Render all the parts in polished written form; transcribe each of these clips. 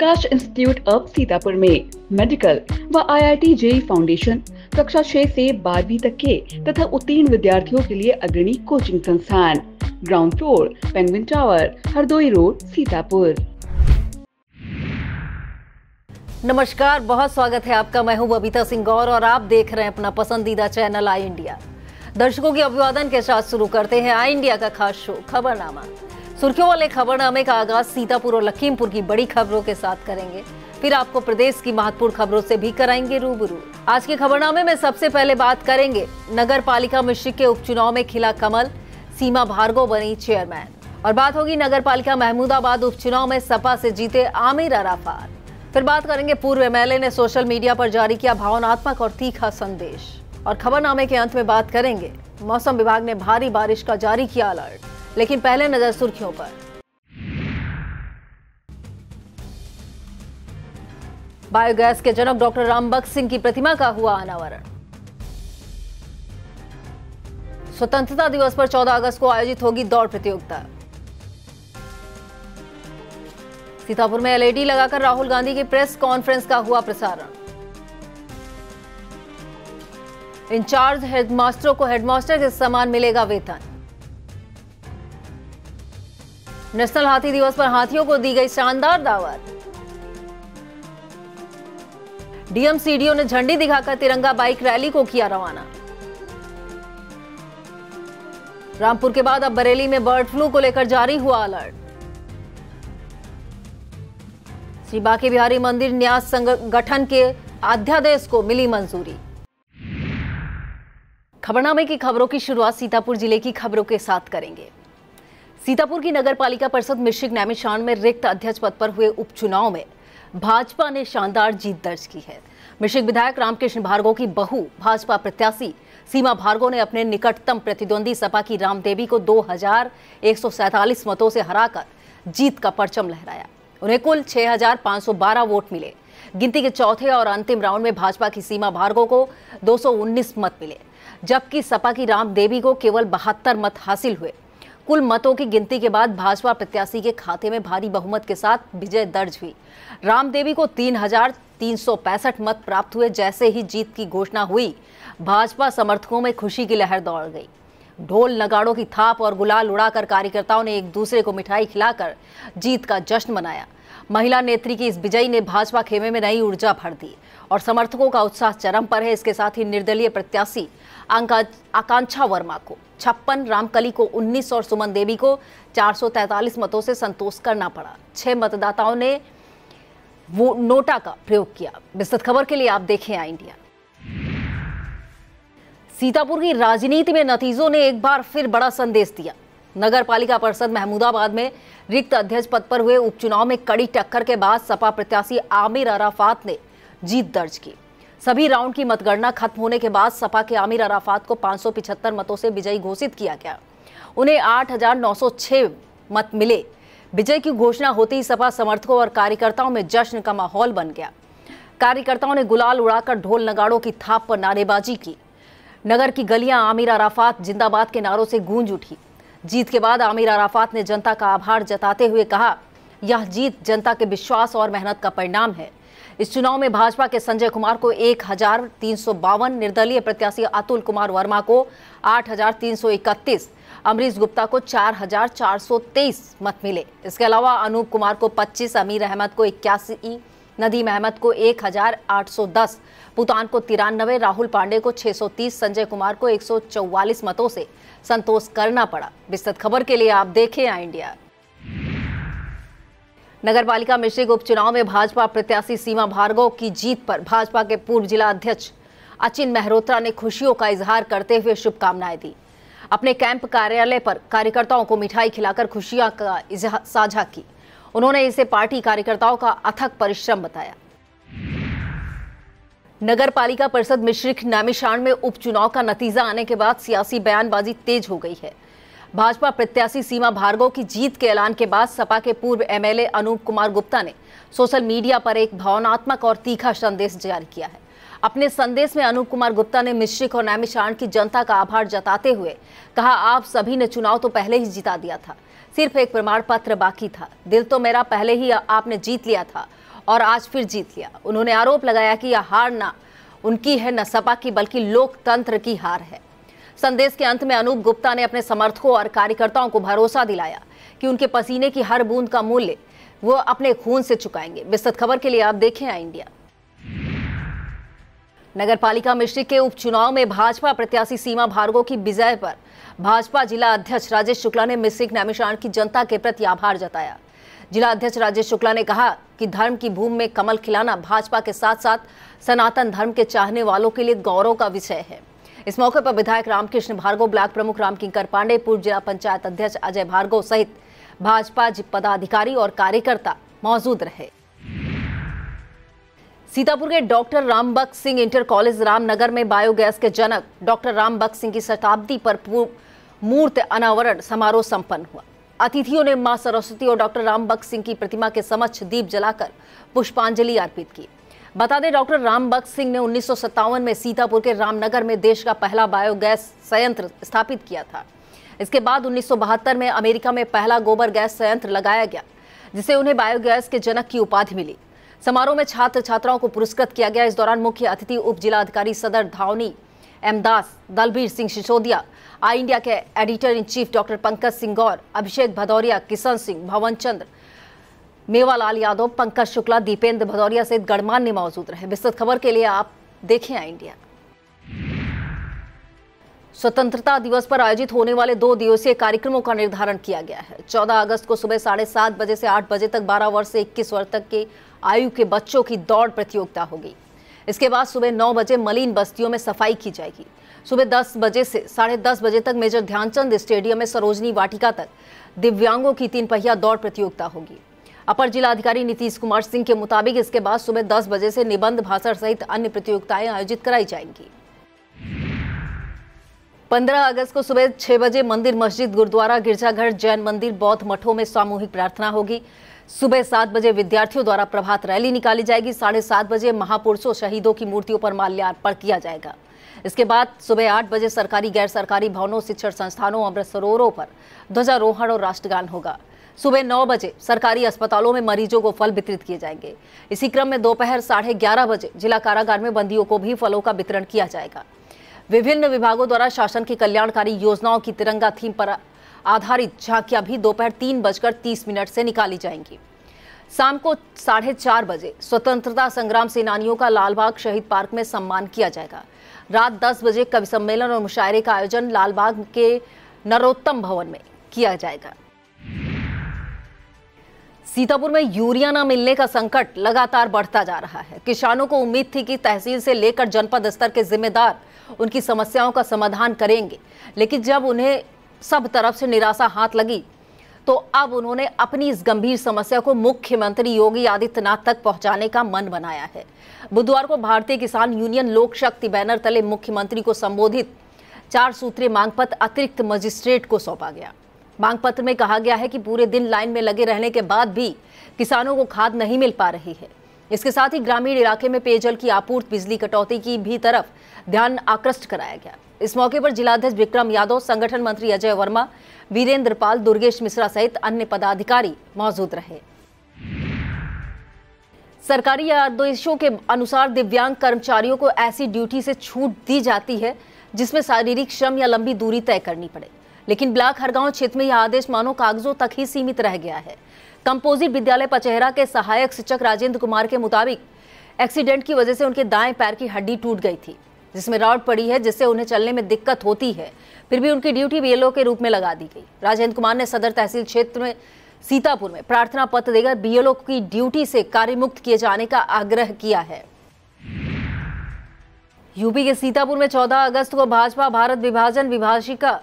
Prakash institute of Sitapur में medical व IIT JEE foundation कक्षा 6 से 12वीं तक के तथा उत्तीर्ण विद्यार्थियों के लिए अग्रणी कोचिंग संस्थान, ground floor, penguin tower, Hardoi road, Sitapur. नमस्कार, बहुत स्वागत है आपका। मैं हूं बबीता सिंह गौर और आप देख रहे हैं अपना पसंदीदा चैनल आई इंडिया। दर्शकों के अभिवादन के साथ शुरू करते हैं आई इंडिया का खास शो खबरनामा। सुर्खियों वाले खबरनामे का आगाज सीतापुर और लखीमपुर की बड़ी खबरों के साथ करेंगे, फिर आपको प्रदेश की महत्वपूर्ण खबरों से भी कराएंगे रूबरू। आज के खबरनामे में सबसे पहले बात करेंगे नगर पालिका मिश्रिख के उपचुनाव में खिला कमल, सीमा भार्गव बनी चेयरमैन। और बात होगी नगर पालिका महमूदाबाद उपचुनाव में सपा से जीते आमिर अराफात। फिर बात करेंगे पूर्व MLA ने सोशल मीडिया पर जारी किया भावनात्मक और तीखा संदेश। और खबरनामे के अंत में बात करेंगे मौसम विभाग ने भारी बारिश का जारी किया अलर्ट। लेकिन पहले नजर सुर्खियों पर। बायोगैस के जनक डॉक्टर रामबख्श सिंह की प्रतिमा का हुआ अनावरण। स्वतंत्रता दिवस पर 14 अगस्त को आयोजित होगी दौड़ प्रतियोगिता। सीतापुर में LED लगाकर राहुल गांधी की प्रेस कॉन्फ्रेंस का हुआ प्रसारण। इंचार्ज हेडमास्टरों को हेडमास्टर के समान मिलेगा वेतन। नेशनल हाथी दिवस पर हाथियों को दी गई शानदार दावत। DM CDO ने झंडी दिखाकर तिरंगा बाइक रैली को किया रवाना। रामपुर के बाद अब बरेली में बर्ड फ्लू को लेकर जारी हुआ अलर्ट। श्री बांके बिहारी मंदिर न्यास संगठन के अध्यादेश को मिली मंजूरी। खबरनामे की खबरों की शुरुआत सीतापुर जिले की खबरों के साथ करेंगे। सीतापुर की नगर पालिका परिषद मिश्रिख नैमिषारण्य में रिक्त अध्यक्ष पद पर हुए उपचुनाव में भाजपा ने शानदार जीत दर्ज की है। मिश्रिख विधायक रामकृष्ण भार्गव की बहू भाजपा प्रत्याशी सीमा भार्गव ने अपने निकटतम प्रतिद्वंदी सपा की रामदेवी को 2147 मतों से हराकर जीत का परचम लहराया। उन्हें कुल 6512 वोट मिले। गिनती के चौथे और अंतिम राउंड में भाजपा की सीमा भार्गव को 219 मत मिले, जबकि सपा की रामदेवी को केवल 72 मत हासिल हुए। कुल मतों की गिनती के बाद भाजपा प्रत्याशी के खाते में भारी बहुमत के साथ विजय दर्ज हुई। रामदेवी को 3365 मत प्राप्त हुए। जैसे ही जीत की घोषणा हुई, भाजपा समर्थकों में खुशी की लहर दौड़ गई। ढोल नगाड़ों की थाप और गुलाल उड़ाकर कार्यकर्ताओं ने एक दूसरे को मिठाई खिलाकर जीत का जश्न मनाया। महिला नेत्री की इस विजयी ने भाजपा खेमे में नई ऊर्जा भर दी और समर्थकों का उत्साह चरम पर है। इसके साथ ही निर्दलीय प्रत्याशी आकांक्षा वर्मा को 56, रामकली को 19 और सुमन देवी को 443 मतों से संतोष करना पड़ा। 6 मतदाताओं ने वो नोटा का प्रयोग किया। विस्तृत खबर के लिए आप देखें आई इंडिया। सीतापुर की राजनीति में नतीजों ने एक बार फिर बड़ा संदेश दिया। नगर पालिका परिषद महमूदाबाद में रिक्त अध्यक्ष पद पर हुए उपचुनाव में कड़ी टक्कर के बाद सपा प्रत्याशी आमिर अराफात ने जीत दर्ज की। सभी राउंड की मतगणना खत्म होने के बाद सपा के आमिर अराफात को 575 मतों से विजयी घोषित किया गया। उन्हें 8906 मत मिले। विजय की घोषणा होते ही सपा समर्थकों और कार्यकर्ताओं में जश्न का माहौल बन गया। कार्यकर्ताओं ने गुलाल उड़ाकर ढोल नगाड़ों की थाप पर नारेबाजी की। नगर की गलियां आमिर अराफात जिंदाबाद के नारों से गूंज उठी। जीत के बाद आमिर अराफात ने जनता का आभार जताते हुए कहा, यह जीत जनता के विश्वास और मेहनत का परिणाम है। इस चुनाव में भाजपा के संजय कुमार को 1352, निर्दलीय प्रत्याशी अतुल कुमार वर्मा को 8331, अमरीश गुप्ता को 4423 मत मिले। इसके अलावा अनूप कुमार को 25, अमीर अहमद को 81, नदीम अहमद को 1810, पुतान को 93, राहुल पांडे को 630, संजय कुमार को 144 मतों से संतोष करना पड़ा। विस्तृत खबर के लिए आप देखें आई इंडिया। नगर पालिका मिश्रिख उपचुनाव में भाजपा प्रत्याशी सीमा भार्गव की जीत पर भाजपा के पूर्व जिला अध्यक्ष अचिन मेहरोत्रा ने खुशियों का इजहार करते हुए शुभकामनाएं दी। अपने कैंप कार्यालय पर कार्यकर्ताओं को मिठाई खिलाकर खुशियां का साझा की। उन्होंने इसे पार्टी कार्यकर्ताओं का अथक परिश्रम बताया। नगर पालिका परिषद मिश्रिख नैमिषारण्य में उपचुनाव का नतीजा आने के बाद सियासी बयानबाजी तेज हो गई है। भाजपा प्रत्याशी सीमा भार्गव की जीत के ऐलान के बाद सपा के पूर्व MLA अनूप कुमार गुप्ता ने सोशल मीडिया पर एक भावनात्मक और तीखा संदेश जारी किया है। अपने संदेश में अनूप कुमार गुप्ता ने मिश्रिख और नैमिषारण्य की जनता का आभार जताते हुए कहा, आप सभी ने चुनाव तो पहले ही जिता दिया था, सिर्फ एक प्रमाण पत्र बाकी था। दिल तो मेरा पहले ही आपने जीत लिया था और आज फिर जीत लिया। उन्होंने आरोप लगाया कि यह हार ना उनकी है न सपा की, बल्कि लोकतंत्र की हार है। संदेश के अंत में अनूप गुप्ता ने अपने समर्थकों और कार्यकर्ताओं को भरोसा दिलाया कि उनके पसीने की हर बूंद का मूल्य वो अपने खून से चुकाएंगे। विस्तृत खबर के लिए आप देखें आई इंडिया। नगरपालिका मिश्रिक के उपचुनाव में भाजपा प्रत्याशी सीमा भार्गव की विजय पर भाजपा जिला अध्यक्ष राजेश शुक्ला ने मिश्रिक नैमिषारण्य की जनता के प्रति आभार जताया। जिला अध्यक्ष राजेश शुक्ला ने कहा कि धर्म की भूमि में कमल खिलाना भाजपा के साथ साथ सनातन धर्म के चाहने वालों के लिए गौरव का विषय है। इस मौके पर विधायक रामकृष्ण भार्गव, ब्लॉक प्रमुख रामकिंकर पांडे, पूर्व जिला पंचायत अध्यक्ष अजय भार्गव सहित भाजपा पदाधिकारी और कार्यकर्ता मौजूद रहे। सीतापुर के doctor Rambakhsh Singh inter college Ramnagar में बायोगैस के जनक डॉक्टर रामबख्श सिंह की शताब्दी पर मूर्ति अनावरण समारोह संपन्न हुआ। अतिथियों ने मां सरस्वती और डॉक्टर रामबख्श सिंह की प्रतिमा के समक्ष दीप जलाकर पुष्पांजलि अर्पित की। बता दें, डॉक्टर रामबख्श सिंह ने 1957 में सीतापुर के रामनगर में देश का पहला बायोगैस संयंत्र स्थापित किया था। इसके बाद 1972 में अमेरिका में पहला गोबर गैस संयंत्र लगाया गया, जिसे उन्हें बायोगैस के जनक की उपाधि मिली। समारोह में छात्र छात्राओं को पुरस्कृत किया गया। इस दौरान मुख्य अतिथि उप जिलाधिकारी सदर Dhawani M Das, Dalbir Singh Sisodia, I India के editor in chief doctor Pankaj Singh Gaur, Abhishek Bhadauria, Kishan Singh, Bhawan Chandra, Mewalal Yadav, Pankaj Shukla, Dipendra Bhadauria सहित गणमान्य मौजूद रहे। विस्तृत खबर के लिए आप देखें आई इंडिया। स्वतंत्रता दिवस पर आयोजित होने वाले 2 दिवसीय कार्यक्रमों का निर्धारण किया गया है। 14 अगस्त को सुबह 7:30 बजे से 8 बजे तक 12 वर्ष से 21 वर्ष तक के आयु के बच्चों की दौड़ प्रतियोगिता होगी। इसके बाद सुबह 9 बजे मलिन बस्तियों में सफाई की जाएगी। सुबह 10 बजे से 10:30 बजे तक मेजर ध्यानचंद स्टेडियम में सरोजनी वाटिका तक दिव्यांगों की 3 पहिया दौड़ प्रतियोगिता होगी। अपर जिलाधिकारी नीतीश कुमार सिंह के मुताबिक इसके बाद सुबह 10 बजे से निबंध, भाषण सहित अन्य प्रतियोगिताएं आयोजित कराई जाएंगी। 15 अगस्त को सुबह 6 बजे मंदिर, मस्जिद, गुरुद्वारा, गिरजाघर, जैन मंदिर, बौद्ध मठों में सामूहिक प्रार्थना होगी। सुबह 7 बजे विद्यार्थियों द्वारा प्रभात रैली निकाली जाएगी। 7:30 बजे महापुरुषों शहीदों की मूर्तियों पर माल्यार्पण किया जाएगा। इसके बाद सुबह 8 बजे सरकारी, गैर सरकारी भवनों, शिक्षण संस्थानों, अमृत सरोवरों पर ध्वजारोहण और राष्ट्रगान होगा। सुबह 9 बजे सरकारी अस्पतालों में मरीजों को फल वितरित किए जाएंगे। इसी क्रम में दोपहर 11:30 बजे जिला कारागार में बंदियों को भी फलों का वितरण किया जाएगा। विभिन्न विभागों द्वारा शासन की कल्याणकारी योजनाओं की तिरंगा थीम पर आधारित झांकियां भी दोपहर 3:30 से निकाली जाएंगी। शाम को 4:30 बजे स्वतंत्रता संग्राम सेनानियों का लालबाग शहीद पार्क में सम्मान किया जाएगा। रात 10 बजे कवि सम्मेलन और मुशायरे का आयोजन लालबाग के नरोत्तम भवन में किया जाएगा। सीतापुर में यूरिया न मिलने का संकट लगातार बढ़ता जा रहा है। किसानों को उम्मीद थी कि तहसील से लेकर जनपद स्तर के जिम्मेदार उनकी समस्याओं का समाधान करेंगे, लेकिन जब उन्हें सब तरफ से निराशा हाथ लगी तो अब उन्होंने अपनी इस गंभीर समस्या को मुख्यमंत्री योगी आदित्यनाथ तक पहुंचाने का मन बनाया है। बुधवार को भारतीय किसान यूनियन लोक शक्ति बैनर तले मुख्यमंत्री को संबोधित 4 सूत्रीय मांग पत्र अतिरिक्त मजिस्ट्रेट को सौंपा गया। मांग पत्र में कहा गया है कि पूरे दिन लाइन में लगे रहने के बाद भी किसानों को खाद नहीं मिल पा रही है। इसके साथ ही ग्रामीण इलाके में पेयजल की आपूर्ति, बिजली कटौती की भी तरफ ध्यान आकृष्ट कराया गया। इस मौके पर जिलाध्यक्ष विक्रम यादव, संगठन मंत्री अजय वर्मा, वीरेंद्र पाल, दुर्गेश मिश्रा सहित अन्य पदाधिकारी मौजूद रहे। सरकारी आदेशों के अनुसार दिव्यांग कर्मचारियों को ऐसी ड्यूटी से छूट दी जाती है जिसमें शारीरिक श्रम या लंबी दूरी तय करनी पड़े, लेकिन ब्लॉक हरगांव क्षेत्र में यह आदेश मानो कागजों तक ही सीमित रह गया है। कंपोजिट विद्यालय पचहरा के सहायक शिक्षक राजेंद्र कुमार के मुताबिक एक्सीडेंट की वजह से उनके दाएं पैर की हड्डी टूट गई थी, जिसमें रॉड पड़ी है, जिससे उन्हें चलने में दिक्कत होती है। फिर भी उनकी ड्यूटी बीएलओ के रूप में लगा दी गई। राजेंद्र कुमार ने सदर तहसील क्षेत्र में सीतापुर में प्रार्थना पत्र देकर बीएलओ की ड्यूटी से कार्यमुक्त किए जाने का आग्रह किया है। यूपी के सीतापुर में 14 अगस्त को भाजपा भारत विभाजन विभाजिका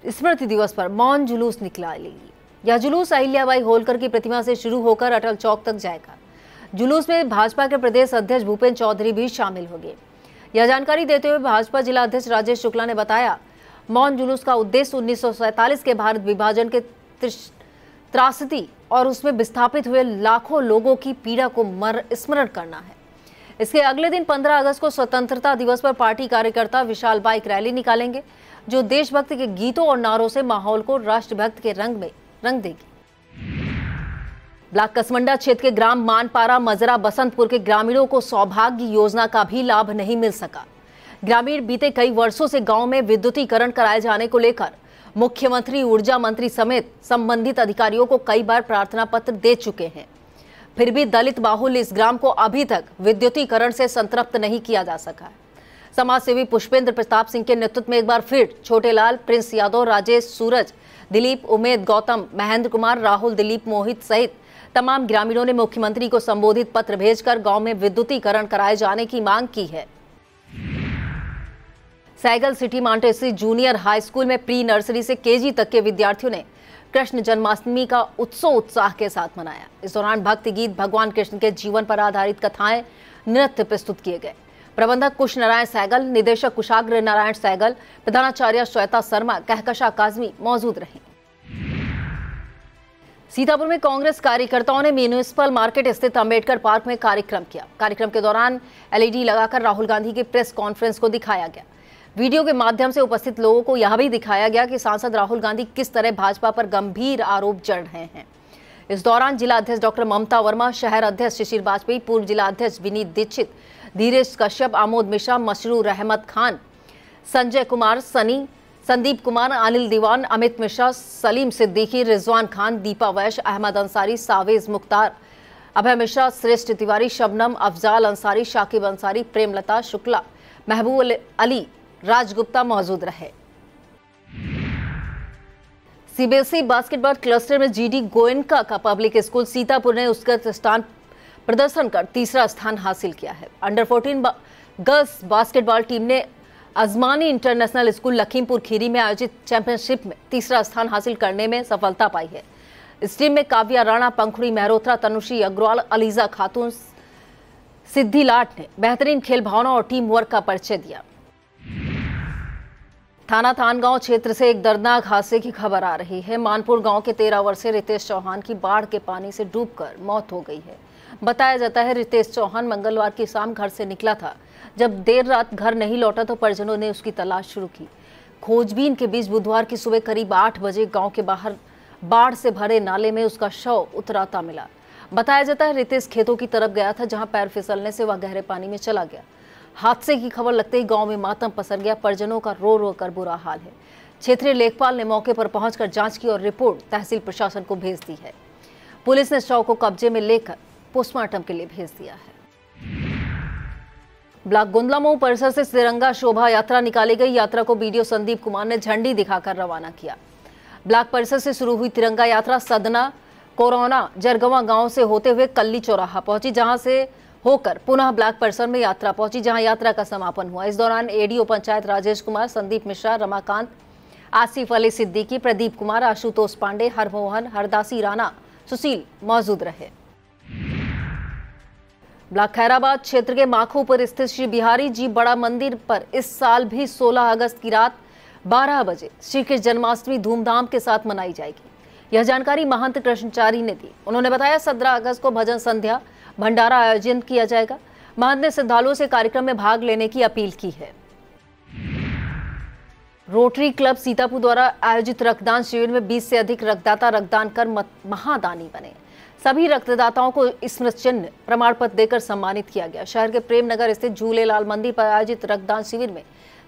स्मृति दिवस पर मौन जुलूस निकालेगी। यह जुलूस अहिल्याबाई होलकर की प्रतिमा से शुरू होकर अटल चौक तक जाएगा। जुलूस में भाजपा के प्रदेश अध्यक्ष भूपेंद्र चौधरी भी शामिल होंगे। यह जानकारी देते हुए भाजपा जिला अध्यक्ष राजेश शुक्ला ने बताया, मौन जुलूस का उद्देश्य 1947 के भारत विभाजन के त्रासदी और उसमें विस्थापित हुए लाखों लोगों की पीड़ा को स्मरण करना है। इसके अगले दिन 15 अगस्त को स्वतंत्रता दिवस पर पार्टी कार्यकर्ता विशाल बाइक रैली निकालेंगे, जो देशभक्ति के गीतों और नारों से माहौल को राष्ट्रभक्त के रंग में रंग देगी। ब्लॉक कसमंडा क्षेत्र के ग्राम मानपारा मजरा बसंतपुर के ग्रामीणों को सौभाग्य योजना का भी लाभ नहीं मिल सका। ग्रामीण बीते कई वर्षों से गांव में विद्युतीकरण कराए जाने को लेकर मुख्यमंत्री, ऊर्जा मंत्री समेत संबंधित अधिकारियों को कई बार प्रार्थना पत्र दे चुके हैं, फिर भी दलित बाहुल इस ग्राम को अभी तक विद्युतीकरण से संतृप्त नहीं किया जा सका। समाज सेवी पुष्पेंद्र प्रताप सिंह के नेतृत्व में एक बार फिर छोटेलाल, प्रिंस यादव, राजेश, सूरज, दिलीप, उमेद, गौतम, महेंद्र कुमार, राहुल, दिलीप, मोहित सहित तमाम ग्रामीणों ने मुख्यमंत्री को संबोधित पत्र भेजकर गांव में विद्युतीकरण कराए जाने की मांग की है। Saigal city Montessori junior high school में प्री नर्सरी से केजी तक के विद्यार्थियों ने कृष्ण जन्माष्टमी का उत्साह के साथ मनाया। इस दौरान भक्ति गीत, भगवान कृष्ण के जीवन पर आधारित कथाएं, नृत्य प्रस्तुत किए गए। प्रबंधक कुश नारायण सैगल, निदेशक कुशाग्र नारायण सैगल, प्रधानाचार्य श्वेता शर्मा, कहकशा काजमी मौजूद रहे। सीतापुर में कांग्रेस कार्यकर्ताओं ने म्यूनिसिपल मार्केट स्थित अंबेडकर पार्क में कार्यक्रम किया। कार्यक्रम के दौरान एलईडी लगाकर राहुल गांधी की प्रेस कॉन्फ्रेंस को दिखाया गया। वीडियो के माध्यम से उपस्थित लोगों को यह भी दिखाया गया कि सांसद राहुल गांधी किस तरह भाजपा पर गंभीर आरोप जड़ रहे हैं। इस दौरान जिला अध्यक्ष डॉक्टर ममता वर्मा, शहर अध्यक्ष शिशिर वाजपेयी, पूर्व जिला अध्यक्ष विनीत दीक्षित, धीरेश कश्यप, आमोद मिश्रा, मशरूर अहमद खान, संजय कुमार, सनी, संदीप कुमार, अनिल दीवान, अमित मिश्रा, सलीम सिद्दीकी, रिजवान खान, दीपा वैश, अहमद अंसारी, सावेज मुख्तार, अभय मिश्रा, श्रेष्ठ तिवारी, शबनम, अफजाल अंसारी, शाकिब अंसारी, प्रेमलता शुक्ला, महबूब अली, राजगुप्ता मौजूद रहे। सीबीएसई बास्केटबॉल क्लस्टर में जीडी गोयनका का पब्लिक स्कूल सीतापुर ने उत्कृष्ट स्थान प्रदर्शन कर तीसरा स्थान हासिल किया है। अंडर 14 गर्ल्स बास्केटबॉल टीम ने अजमानी इंटरनेशनल स्कूल लखीमपुर खीरी में आयोजित चैंपियनशिप में तीसरा स्थान हासिल करने में सफलता पाई है। इस टीम में काव्या राणा, पंखुड़ी मेहरोत्रा, तनुश्री अग्रवाल, अलीजा खातून, सिद्धि लाट ने बेहतरीन खेल भावना और टीम वर्क का परिचय दिया। थाना थानगांव क्षेत्र से एक दर्दनाक हादसे की खबर आ रही है। मानपुर गांव के 13 वर्षीय रितेश चौहान की बाढ़ के पानी से डूबकर मौत हो गई है। बताया जाता है रितेश चौहान मंगलवार की शाम घर से निकला था। जब देर रात घर नहीं लौटा तो परिजनों ने उसकी तलाश शुरू की। खोजबीन के बीच बुधवार की सुबह करीब 8 बजे गांव के बाहर बाढ़ से भरे नाले में उसका शव उतराता मिला। बताया जाता है रितेश खेतों की तरफ गया था, जहां पैर फिसलने से वह गहरे पानी में चला गया। हादसे की खबर लगते ही गांव में मातम पसर गया। परिजनों का रो रो कर बुरा हाल है। क्षेत्रीय लेखपाल ने मौके पर पहुंचकर जांच की और रिपोर्ट तहसील प्रशासन को भेज दी है। पुलिस ने शव को कब्जे में लेकर पोस्टमार्टम के लिए भेज दिया है। ब्लॉक गुंदलामऊ परिसर से तिरंगा शोभा यात्रा निकाली गई। यात्रा को बीडीओ संदीप कुमार ने झंडी दिखाकर रवाना किया। ब्लॉक परिसर से शुरू हुई तिरंगा यात्रा सदना, कोरोना, जरगवा गांव से होते हुए कल्ली चौराहा पहुंची, जहां से होकर पुनः ब्लॉक परिसर में यात्रा पहुंची, जहां यात्रा का समापन हुआ। इस दौरान एडीओ पंचायत राजेश कुमार, संदीप मिश्रा, रमाकांत, आसिफ अली सिद्दीकी, प्रदीप कुमार, आशुतोष पांडे, हरमोहन, हरदासी राणा, सुशील मौजूद रहे। ब्लॉक खैराबाद क्षेत्र के माखू पर स्थित श्री बिहारी जी बड़ा मंदिर पर इस साल भी 16 अगस्त की रात 12 बजे श्री कृष्ण जन्माष्टमी धूमधाम के साथ मनाई जाएगी। यह जानकारी महंत कृष्णचारी ने दी। उन्होंने बताया 17 अगस्त को भजन संध्या भंडारा आयोजन किया जाएगा। महंत ने श्रद्धालुओं से कार्यक्रम में भाग लेने की अपील की है। रोटरी क्लब सीतापुर द्वारा आयोजित रक्तदान शिविर में 20 से अधिक रक्तदाता रक्तदान कर महादानी बने। सभी रक्तदाताओं को स्मृति चिन्ह प्रमाण पत्र देकर सम्मानित किया गया। शहर के प्रेम नगर स्थित झूलेलाल मंदिर पर आयोजित रक्तदान शिविर में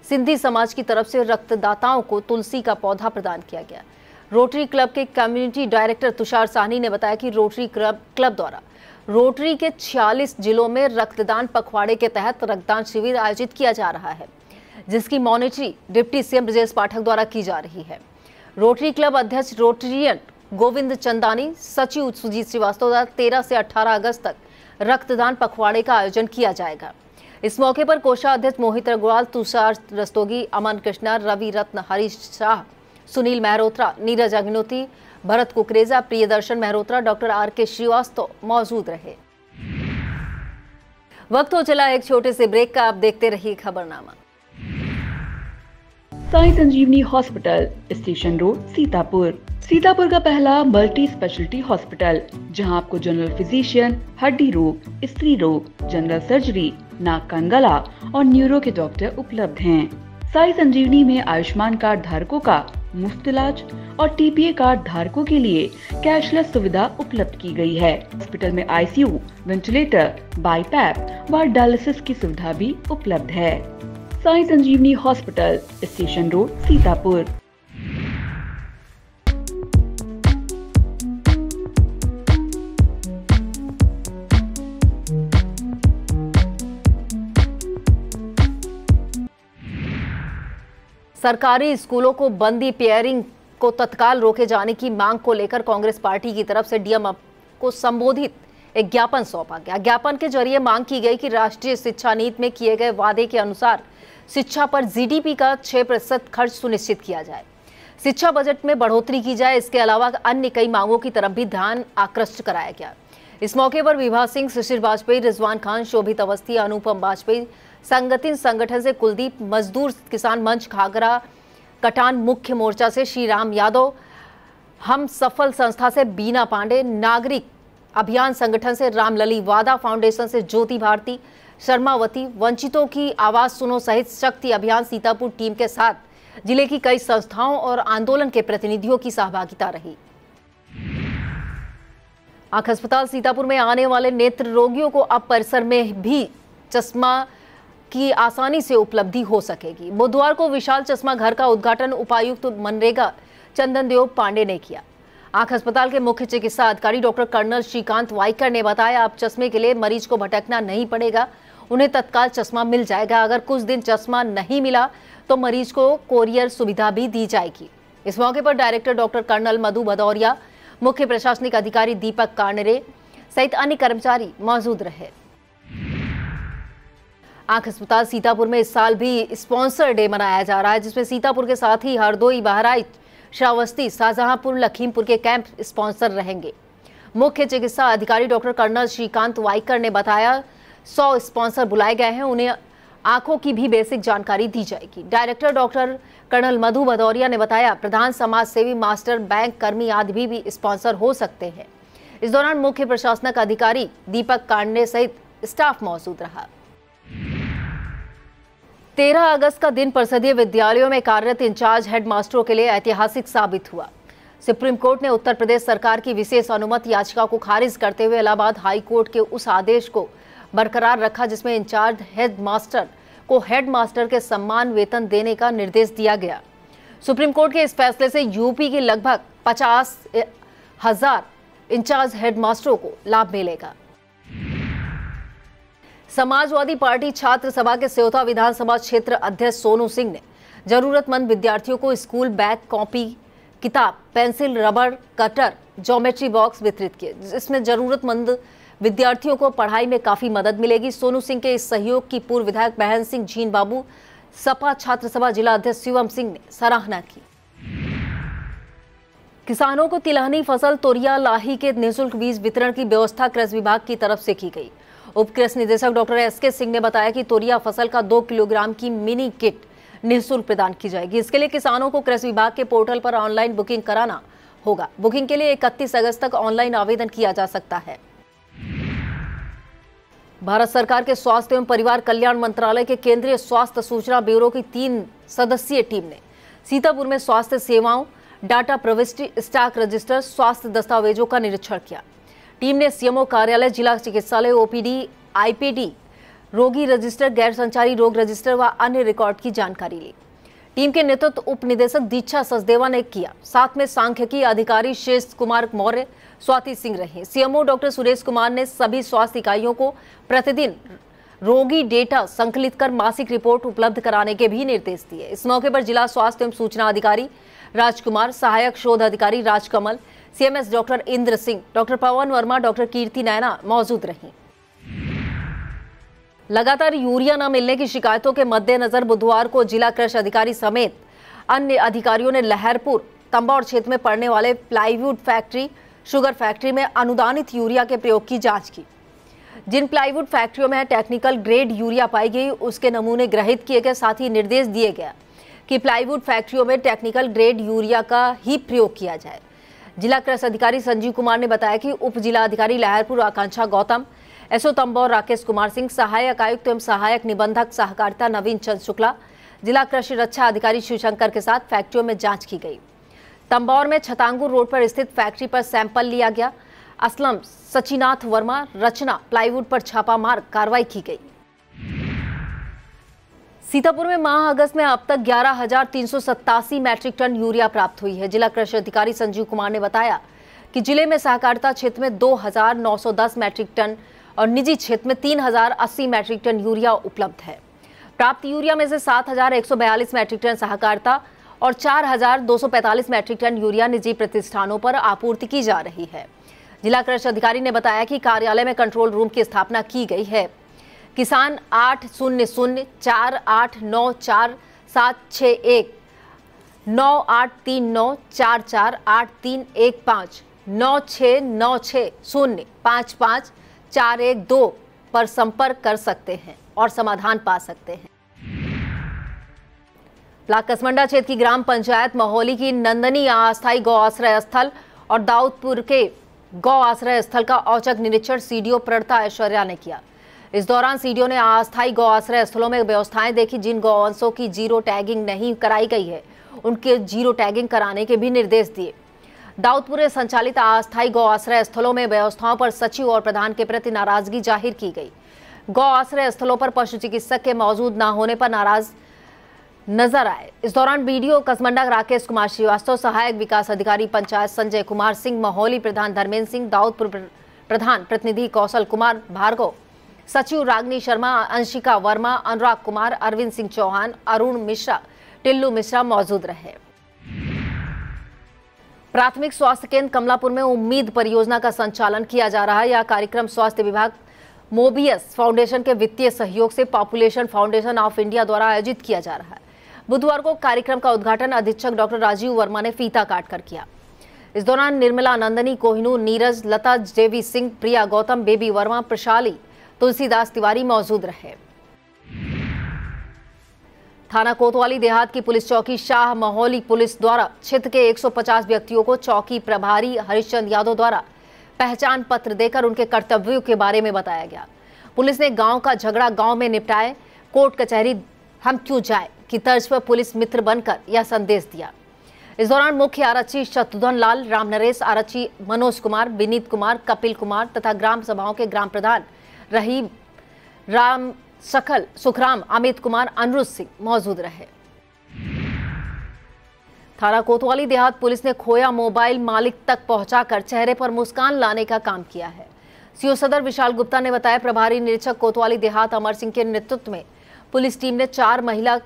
सिंधी समाज की तरफ से रक्तदाताओं को तुलसी का पौधा प्रदान किया गया। रोटरी क्लब के कम्युनिटी डायरेक्टर तुषार साहनी ने बताया कि रोटरी क्लब द्वारा रोटरी के 46 जिलों में रक्तदान पखवाड़े के तहत रक्तदान शिविर आयोजित किया जा रहा है, जिसकी monitoring deputy CM Brajesh Pathak द्वारा की जा रही है। रोटरी क्लब अध्यक्ष रोटरियन गोविंद चंदानी, सचिव सुजीत श्रीवास्तव द्वारा 13 से 18 अगस्त तक रक्तदान पखवाड़े का आयोजन किया जाएगा। इस मौके पर कोषाध्यक्ष मोहित अग्रवाल, तुषार रस्तोगी, अमन कृष्णा, रवि रत्न, हरीश शाह, सुनील मेहरोत्रा, नीरज अग्निहोत्री, भरत कुकरेजा, प्रियदर्शन मेहरोत्रा, डॉक्टर आर.के. श्रीवास्तव मौजूद रहे। वक्त हो चला एक छोटे से ब्रेक का। आप देखते रहिए Khabarnama. Sai Sanjeevani hospital, station road, Sitapur. Sitapur का पहला मल्टी स्पेशलिटी हॉस्पिटल, जहां आपको जनरल फिजिशियन, हड्डी रोग, स्त्री रोग, जनरल सर्जरी, नाक कान गला और न्यूरो के डॉक्टर उपलब्ध हैं। साई संजीवनी में आयुष्मान कार्ड धारकों का मुफ्त इलाज और टीपीए कार्ड धारकों के लिए कैशलेस सुविधा उपलब्ध की गई है। हॉस्पिटल में आईसीयू, वेंटिलेटर, बाईपैप व डायलिसिस की सुविधा भी उपलब्ध है। Sai Sanjeevani hospital, station road, Sitapur. सरकारी स्कूलों को बंदी पेयरिंग को तत्काल रोके जाने की मांग को लेकर कांग्रेस पार्टी की तरफ से डीएम को संबोधित एक ज्ञापन सौंपा गया। ज्ञापन के जरिए मांग की गई कि राष्ट्रीय शिक्षा नीति में किए गए वादे के अनुसार शिक्षा पर जीडीपी का 6% खर्च सुनिश्चित किया जाए, शिक्षा बजट में बढ़ोतरी की जाए। इसके अलावा अन्य कई मांगों की तरफ भी ध्यान आकृष्ट कराया गया। इस मौके पर विभा सिंह, शिशिर वाजपेयी, रिजवान खान, शोभित अवस्थी, अनुपम वाजपेयी, संगठन से कुलदीप, मजदूर किसान मंच घाघरा कटान मुख्य मोर्चा से श्री राम यादव, हम सफल संस्था से बीना पांडे, नागरिक अभियान संगठन से रामलली, वादा फाउंडेशन से ज्योति भारती शर्मावती, वंचितों की आवाज सुनो सहित शक्ति अभियान सीतापुर टीम के साथ जिले की कई संस्थाओं और आंदोलन के प्रतिनिधियों की सहभागिता रही। आंख अस्पताल सीतापुर में आने वाले नेत्र रोगियों को अब परिसर में भी चश्मा की आसानी से उपलब्धि हो सकेगी। बुधवार को विशाल चश्मा घर का उद्घाटन उपायुक्त मनरेगा चंदन देव पांडे ने किया। आंख अस्पताल के मुख्य चिकित्सा अधिकारी डॉक्टर कर्नल श्रीकांत वाइकर ने बताया, अब चश्मे के लिए मरीज को भटकना नहीं पड़ेगा, उन्हें तत्काल चश्मा मिल जाएगा। अगर कुछ दिन चश्मा नहीं मिला तो मरीज को कोरियर सुविधा भी दी जाएगी। इस मौके पर डायरेक्टर डॉक्टर कर्नल मधु भदौरिया, मुख्य प्रशासनिक अधिकारी दीपक कानरे सहित अन्य कर्मचारी मौजूद रहे। आंख अस्पताल सीतापुर में इस साल भी स्पॉन्सर डे मनाया जा रहा है, जिसमें सीतापुर के साथ ही हरदोई, बहराइच, श्रावस्ती, शाहजहांपुर, लखीमपुर के कैंप स्पॉन्सर रहेंगे। मुख्य चिकित्सा अधिकारी डॉक्टर कर्नल श्रीकांत वाइकर ने बताया, 100 स्पॉन्सर बुलाए गए हैं, उन्हें आंखों की भी बेसिक जानकारी दी जाएगी। डायरेक्टर डॉक्टर कर्नल मधु भदौरिया ने बताया, प्रधान समाज सेवी, मास्टर, बैंक कर्मी आदि भी स्पॉन्सर हो सकते हैं। इस दौरान मुख्य प्रशासनिक अधिकारी दीपक कांडे सहित स्टाफ मौजूद रहा। 13 अगस्त का दिन परिषदीय विद्यालयों में कार्यरत इंचार्ज हेडमास्टरों के लिए ऐतिहासिक साबित हुआ। सुप्रीम कोर्ट ने उत्तर प्रदेश सरकार की विशेष अनुमति याचिका को खारिज करते हुए इलाहाबाद हाई कोर्ट के उस आदेश को बरकरार रखा जिसमें इंचार्ज हेडमास्टर को हेडमास्टर के सम्मान वेतन देने का निर्देश दिया गया। सुप्रीम कोर्ट के इस फैसले से यूपी के लगभग 50,000 इंचार्ज हेडमास्टरों को लाभ मिलेगा। समाजवादी पार्टी छात्र सभा के सेवता विधानसभा क्षेत्र अध्यक्ष सोनू सिंह ने जरूरतमंद विद्यार्थियों को स्कूल बैग, कॉपी, किताब, pencil, rubber, cutter, geometry box वितरित किए, जिसमें जरूरतमंद विद्यार्थियों को पढ़ाई में काफी मदद मिलेगी। सोनू सिंह के इस सहयोग की पूर्व विधायक बहन सिंह, झीन बाबू, सपा छात्र सभा जिला अध्यक्ष शिवम सिंह ने सराहना की। किसानों को तिलहनी फसल तोरिया लाही के निःशुल्क बीज वितरण की व्यवस्था कृषि विभाग की तरफ से की गई। उप कृषि निदेशक डॉक्टर एसके सिंह ने बताया कि तोरिया फसल का 2 किलोग्राम की मिनी किट निःशुल्क प्रदान की जाएगी। इसके लिए किसानों को कृषि विभाग के पोर्टल पर ऑनलाइन बुकिंग कराना होगा। बुकिंग के लिए 31 अगस्त तक ऑनलाइन आवेदन किया जा सकता है। भारत सरकार के स्वास्थ्य एवं परिवार कल्याण मंत्रालय के केंद्रीय स्वास्थ्य सूचना ब्यूरो की 3 सदस्यीय टीम ने सीतापुर में स्वास्थ्य सेवाओं, डाटा प्रविष्टि, स्टॉक रजिस्टर, स्वास्थ्य दस्तावेजों का निरीक्षण किया। टीम ने सीएमओ कार्यालय, जिला चिकित्सालय, ओपीडी, आईपीडी, रोगी रजिस्टर, गैर संचारी रोग रजिस्टर व अन्य रिकॉर्ड की जानकारी ली। टीम के नेतृत्व उप निदेशक दीक्षा सचदेवा ने किया। साथ में सांख्यिकी अधिकारी शेष कुमार मौर्य, स्वाति सिंह रहे। सीएमओ डॉक्टर सुरेश कुमार ने सभी स्वास्थ्य इकाइयों को प्रतिदिन रोगी डेटा संकलित कर मासिक रिपोर्ट उपलब्ध कराने के भी निर्देश दिए। इस मौके पर जिला स्वास्थ्य एवं सूचना अधिकारी राजकुमार, सहायक शोध अधिकारी Rajkamal, CMS doctor Indra Singh, doctor Pawan Verma, doctor Kirti Naina मौजूद रहीं। लगातार यूरिया न मिलने की शिकायतों के मद्देनजर बुधवार को जिला कृषि अधिकारी समेत अन्य अधिकारियों ने लहरपुर तंबौर क्षेत्र में पड़ने वाले प्लाईवुड फैक्ट्री, शुगर फैक्ट्री में अनुदानित यूरिया के प्रयोग की जांच की। जिन प्लाईवुड फैक्ट्रियों में टेक्निकल ग्रेड यूरिया पाई गई, उसके नमूने ग्रहित किए गए। साथ ही निर्देश दिए गया कि प्लाईवुड फैक्ट्रियों में टेक्निकल ग्रेड यूरिया का ही प्रयोग किया जाए। जिला कृषि अधिकारी संजीव कुमार ने बताया कि उप जिला अधिकारी लहरपुर आकांक्षा गौतम, एसओ तंबौर राकेश कुमार सिंह, सहायक आयुक्त एवं सहायक निबंधक सहकारिता नवीन चंद शुक्ला, जिला कृषि रक्षा अधिकारी शिवशंकर के साथ फैक्ट्रियों में जांच की गई। तंबौर में छतांगुर रोड पर स्थित फैक्ट्री पर सैंपल लिया गया। असलम, सचिनाथ वर्मा, रचना प्लाईवुड पर छापामार कार्रवाई की गई। सीतापुर में माह अगस्त में अब तक 11,387 मैट्रिक टन यूरिया प्राप्त हुई है। जिला कृषि अधिकारी संजीव कुमार ने बताया कि जिले में सहकारिता क्षेत्र में 2,910 मैट्रिक टन और निजी क्षेत्र में 3,080 मैट्रिक टन यूरिया उपलब्ध है। प्राप्त यूरिया में से 7,142 मैट्रिक टन सहकारिता और 4,245 मैट्रिक टन यूरिया निजी प्रतिष्ठानों पर आपूर्ति की जा रही है। जिला कृषि अधिकारी ने बताया कि कार्यालय में कंट्रोल रूम की स्थापना की गई है। किसान 80048944761 9839448315 9696055412 पर संपर्क कर सकते हैं और समाधान पा सकते हैं। ब्लॉक कसमंडा क्षेत्र की ग्राम पंचायत महोली की नंदनी अस्थायी गौ आश्रय स्थल और दाऊदपुर के गौ आश्रय स्थल का औचक निरीक्षण सीडीओ प्रणता ऐश्वर्या ने किया। इस दौरान सीडीओ ने अस्थायी गौ आश्रय स्थलों में व्यवस्थाएं देखी। जिन गौवंशों की जीरो टैगिंग नहीं कराई गई है उनके जीरो टैगिंग कराने के भी निर्देश दिए। दाऊदपुर संचालित अस्थायी गौ आश्रय स्थलों में व्यवस्थाओं पर सचिव और प्रधान के प्रति नाराजगी जाहिर की गई। गौ आश्रय स्थलों पर पशु चिकित्सक के मौजूद न होने पर नाराज नजर आए। इस दौरान बीडीओ कसमंडा राकेश कुमार श्रीवास्तव, सहायक विकास अधिकारी पंचायत संजय कुमार सिंह, महोली प्रधान धर्मेंद्र सिंह, दाऊदपुर प्रधान प्रतिनिधि कौशल कुमार भार्गव, सचिव रागनी शर्मा, अंशिका वर्मा, अनुराग कुमार, अरविंद सिंह चौहान, अरुण मिश्रा, टिल्लू मिश्रा मौजूद रहे। प्राथमिक स्वास्थ्य केंद्र कमलापुर में उम्मीद परियोजना का संचालन किया जा रहा है। यह कार्यक्रम स्वास्थ्य विभाग, मोबियस फाउंडेशन के वित्तीय सहयोग से पॉपुलेशन फाउंडेशन ऑफ इंडिया द्वारा आयोजित किया जा रहा है। बुधवार को कार्यक्रम का उद्घाटन अधीक्षक डॉक्टर राजीव वर्मा ने फीता काटकर किया। इस दौरान निर्मला, नंदनी, कोहिनूर, नीरज, लता, जेवी सिंह, प्रिया गौतम, बेबी वर्मा, प्रशाली, तुलसीदास तिवारी मौजूद रहे। थाना कोतवाली देहात की पुलिस चौकी शाह महोली पुलिस द्वारा क्षेत्र के 150 व्यक्तियों को चौकी प्रभारी हरिश्चंद यादव द्वारा पहचान पत्र देकर उनके कर्तव्यों के बारे में बताया गया। पुलिस ने गांव का झगड़ा गांव में निपटाए, कोर्ट कचहरी हम क्यों जाए की तर्ज पर पुलिस मित्र बनकर यह संदेश दिया। इस दौरान मुख्य आरक्षी शत्रुघ्न लाल, राम नरेश, आरक्षी मनोज कुमार, विनीत कुमार, कपिल कुमार तथा ग्राम सभाओं के ग्राम प्रधान रहीम, राम सकल, सुखराम, अमित कुमार, अनुरुद्ध सिंह मौजूद रहे। थाना कोतवाली देहात पुलिस ने खोया मोबाइल मालिक तक पहुंचाकर चेहरे पर मुस्कान लाने का काम किया है। सीओ सदर विशाल गुप्ता ने बताया, प्रभारी निरीक्षक कोतवाली देहात अमर सिंह के नेतृत्व में पुलिस टीम ने 4 महिला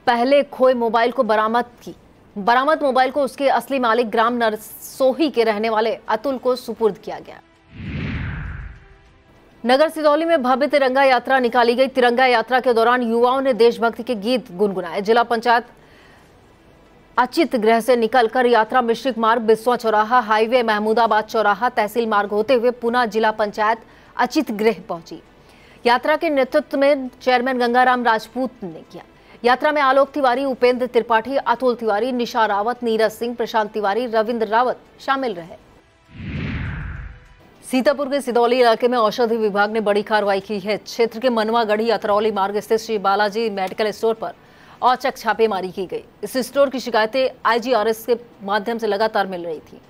पहले खोए मोबाइल को बरामद की। बरामद मोबाइल को उसके असली मालिक ग्राम नरसोही के रहने वाले अतुल को सुपुर्द किया गया। नगर सिदौली में भव्य तिरंगा यात्रा निकाली गई। तिरंगा यात्रा के दौरान युवाओं ने देशभक्ति के गीत गुनगुनाए। जिला पंचायत अचित गृह से निकलकर यात्रा मिश्रिक मार्ग, बिस्वा चौराहा, हाईवे, महमूदाबाद चौराहा, तहसील मार्ग होते हुए पुनः जिला पंचायत अचित गृह पहुंची। यात्रा के नेतृत्व में चेयरमैन गंगाराम राजपूत ने किया। यात्रा में आलोक तिवारी, उपेंद्र त्रिपाठी, अतुल तिवारी, निशा रावत, नीरज सिंह, प्रशांत तिवारी, रविंद्र रावत शामिल रहे। सीतापुर के सिदौली इलाके में औषधि विभाग ने बड़ी कार्रवाई की है। क्षेत्र के मनवागढ़ी अतरौली मार्ग स्थित श्री बालाजी मेडिकल स्टोर पर औचक छापेमारी की गई। इस स्टोर की शिकायतें आईजीआरएस के माध्यम से लगातार मिल रही थी।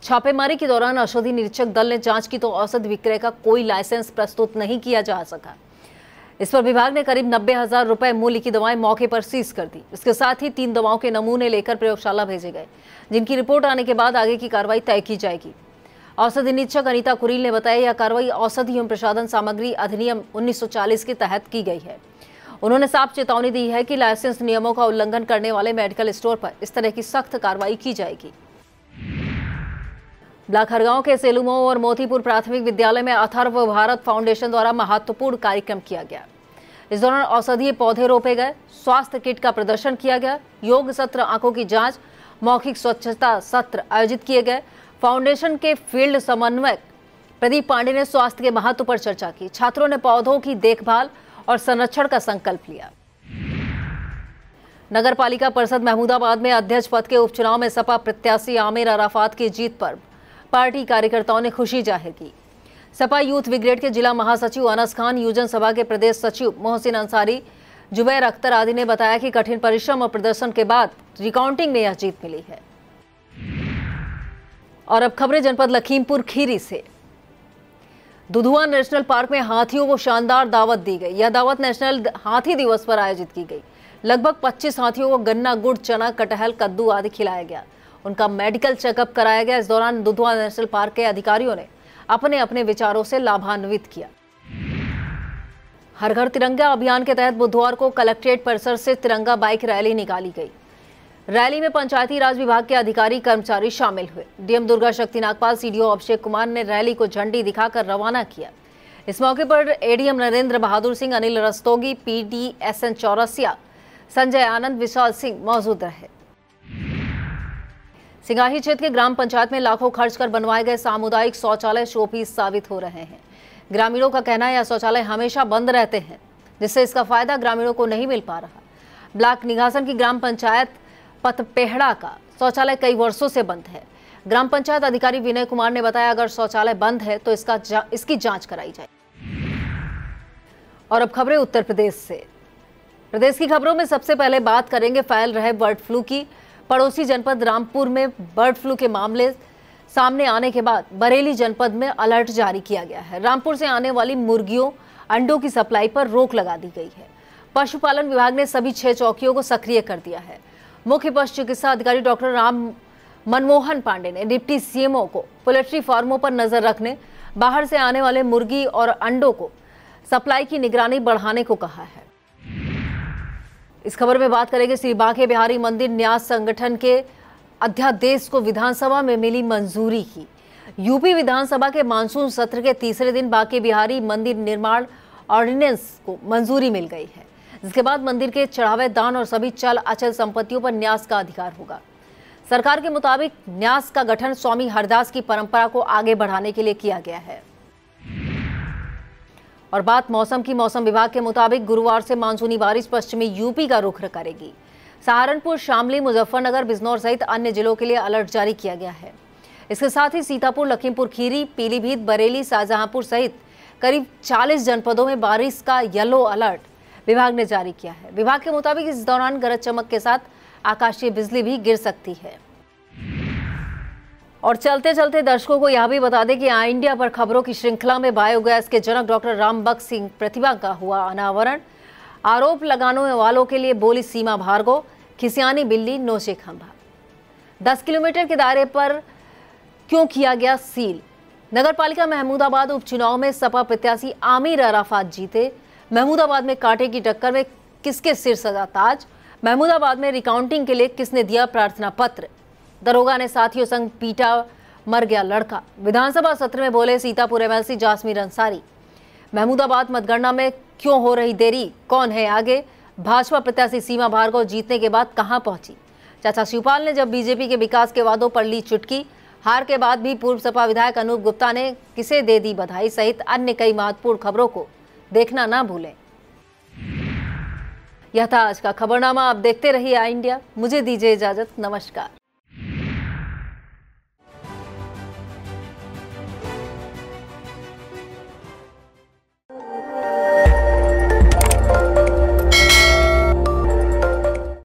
छापेमारी के दौरान औषधि निरीक्षक दल ने जांच की तो औषध विक्रय का कोई लाइसेंस प्रस्तुत नहीं किया जा सका। इस पर विभाग ने करीब 90,000 रुपए मूल्य की दवाएं मौके पर सीज कर दी। इसके साथ ही 3 दवाओं के नमूने लेकर प्रयोगशाला भेजे गए, जिनकी रिपोर्ट आने के बाद आगे की कार्रवाई तय की जाएगी। औषधि निरीक्षक अनीता कुरील ने बताया, यह कार्रवाई औषधि एवं प्रसाधन सामग्री अधिनियम 1940 के तहत की गई है। उन्होंने साफ चेतावनी दी है कि लाइसेंस नियमों का उल्लंघन करने वाले मेडिकल स्टोर पर इस तरह की सख्त कार्रवाई की जाएगी। ब्लॉक हरगांव के सेलुमो और मोतीपुर प्राथमिक विद्यालय में अथर्व भारत फाउंडेशन द्वारा महत्वपूर्ण कार्यक्रम किया गया। इस दौरान औषधीय पौधे रोपे गए, स्वास्थ्य किट का प्रदर्शन किया गया, योग सत्र, आंखों की जांच, मौखिक स्वच्छता सत्र आयोजित किए गए। फाउंडेशन के फील्ड समन्वयक प्रदीप पांडे ने स्वास्थ्य के महत्व पर चर्चा की। छात्रों ने पौधों की देखभाल और संरक्षण का संकल्प लिया। नगर पालिका परिषद महमूदाबाद में अध्यक्ष पद के उपचुनाव में सपा प्रत्याशी आमिर अराफात की जीत पर पार्टी कार्यकर्ताओं ने खुशी जाहिर की। सपा यूथ ब्रिगेड के जिला महासचिव अनस खान, यूजन सभा के प्रदेश सचिव मोहसिन अंसारी, जुबैर अख्तर आदि ने बताया कि कठिन परिश्रम और प्रदर्शन के बाद रिकाउंटिंग में यह जीत मिली है। और अब खबरें जनपद लखीमपुर खीरी से। दुधुआ नेशनल पार्क में हाथियों को शानदार दावत दी गई। यह दावत नेशनल हाथी दिवस पर आयोजित की गई। लगभग 25 हाथियों को गन्ना, गुड़, चना, कटहल, कद्दू आदि खिलाया गया। उनका मेडिकल चेकअप कराया गया। इस दौरान दुधुआ नेशनल पार्क के अधिकारियों ने अपने अपने विचारों से लाभान्वित किया। हर घर तिरंगा अभियान के तहत बुधवार को कलेक्ट्रेट परिसर से तिरंगा बाइक रैली निकाली गई। रैली में पंचायती राज विभाग के अधिकारी कर्मचारी शामिल हुए। डीएम दुर्गा शक्ति नागपाल, सीडीओ अभिषेक कुमार ने रैली को झंडी दिखाकर रवाना किया। इस मौके पर एडीएम नरेंद्र बहादुर सिंह, अनिल रस्तोगी, पीडीएसएन चौरसिया, संजय आनंद, विशाल सिंह मौजूद रहे। सिंगाही क्षेत्र के ग्राम पंचायत में लाखों खर्च कर बनवाए गए सामुदायिक शौचालय शोपीस साबित हो रहे हैं। ग्रामीणों का कहना है यह शौचालय हमेशा बंद रहते हैं, जिससे इसका फायदा ग्रामीणों को नहीं मिल पा रहा। ब्लॉक निघासन की ग्राम पंचायत पतपेहड़ा का शौचालय कई वर्षों से बंद है। ग्राम पंचायत अधिकारी विनय कुमार ने बताया अगर शौचालय बंद है तो इसकी जांच कराई जाए। और अब खबरें उत्तर प्रदेश से। प्रदेश की खबरों में सबसे पहले बात करेंगे फैल रहे बर्ड फ्लू की। पड़ोसी जनपद रामपुर में बर्ड फ्लू के मामले सामने आने के बाद बरेली जनपद में अलर्ट जारी किया गया है। रामपुर से आने वाली मुर्गियों, अंडों की सप्लाई पर रोक लगा दी गई है। पशुपालन विभाग ने सभी 6 चौकियों को सक्रिय कर दिया है। मुख्य पशु चिकित्सा अधिकारी डॉक्टर राम मनमोहन पांडे ने डिप्टी सीएमओ को पोल्ट्री फार्मों पर नजर रखने, बाहर से आने वाले मुर्गी और अंडों को सप्लाई की निगरानी बढ़ाने को कहा है। इस खबर में बात करेंगे श्री बांके बिहारी मंदिर न्यास संगठन के अध्यादेश को विधानसभा में मिली मंजूरी की। यूपी विधानसभा के मानसून सत्र के तीसरे दिन बांके बिहारी मंदिर निर्माण ऑर्डिनेंस को मंजूरी मिल गई है, जिसके बाद मंदिर के चढ़ावे, दान और सभी चल अचल संपत्तियों पर न्यास का अधिकार होगा। सरकार के मुताबिक न्यास का गठन स्वामी हरदास की परंपरा को आगे बढ़ाने के लिए किया गया है। और बात मौसम की। मौसम विभाग के मुताबिक गुरुवार से मानसूनी बारिश पश्चिमी यूपी का रुख करेगी। सहारनपुर, शामली, मुजफ्फरनगर, बिजनौर सहित अन्य जिलों के लिए अलर्ट जारी किया गया है। इसके साथ ही सीतापुर, लखीमपुर खीरी, पीलीभीत, बरेली, शाहजहांपुर सहित करीब 40 जनपदों में बारिश का येलो अलर्ट विभाग ने जारी किया है। विभाग के मुताबिक इस दौरान गरज चमक के साथ आकाशीय बिजली भी गिर सकती है। और चलते चलते दर्शकों को यह भी बता दें कि आई इंडिया पर खबरों की श्रृंखला में बायोगैस के जनक डॉक्टर रामबख्श सिंह प्रतिभा का हुआ अनावरण। आरोप लगाने वालों के लिए बोली सीमा भार्गव, खिसियानी बिल्ली नोचे खंभा। 10 किलोमीटर के दायरे पर क्यों किया गया सील। नगरपालिका महमूदाबाद उपचुनाव में सपा प्रत्याशी आमिर अराफात जीते। महमूदाबाद में कांटे की टक्कर में किसके सिर सजा ताज। महमूदाबाद में रिकाउंटिंग के लिए किसने दिया प्रार्थना पत्र। दरोगा ने साथियों संग पीटा, मर गया लड़का। विधानसभा सत्र में बोले सीतापुर एमएलसी जासमीर अंसारी। महमूदाबाद मतगणना में क्यों हो रही देरी, कौन है आगे। भाजपा प्रत्याशी सीमा भार्गव जीतने के बाद कहां पहुंची। चाचा शिवपाल ने जब बीजेपी के विकास के वादों पर ली चुटकी। हार के बाद भी पूर्व सपा विधायक अनूप गुप्ता ने किसे दे दी बधाई, सहित अन्य कई महत्वपूर्ण खबरों को देखना ना भूलें। यह था आज का खबरनामा। आप देखते रहिए आई इंडिया। मुझे दीजिए इजाजत। नमस्कार।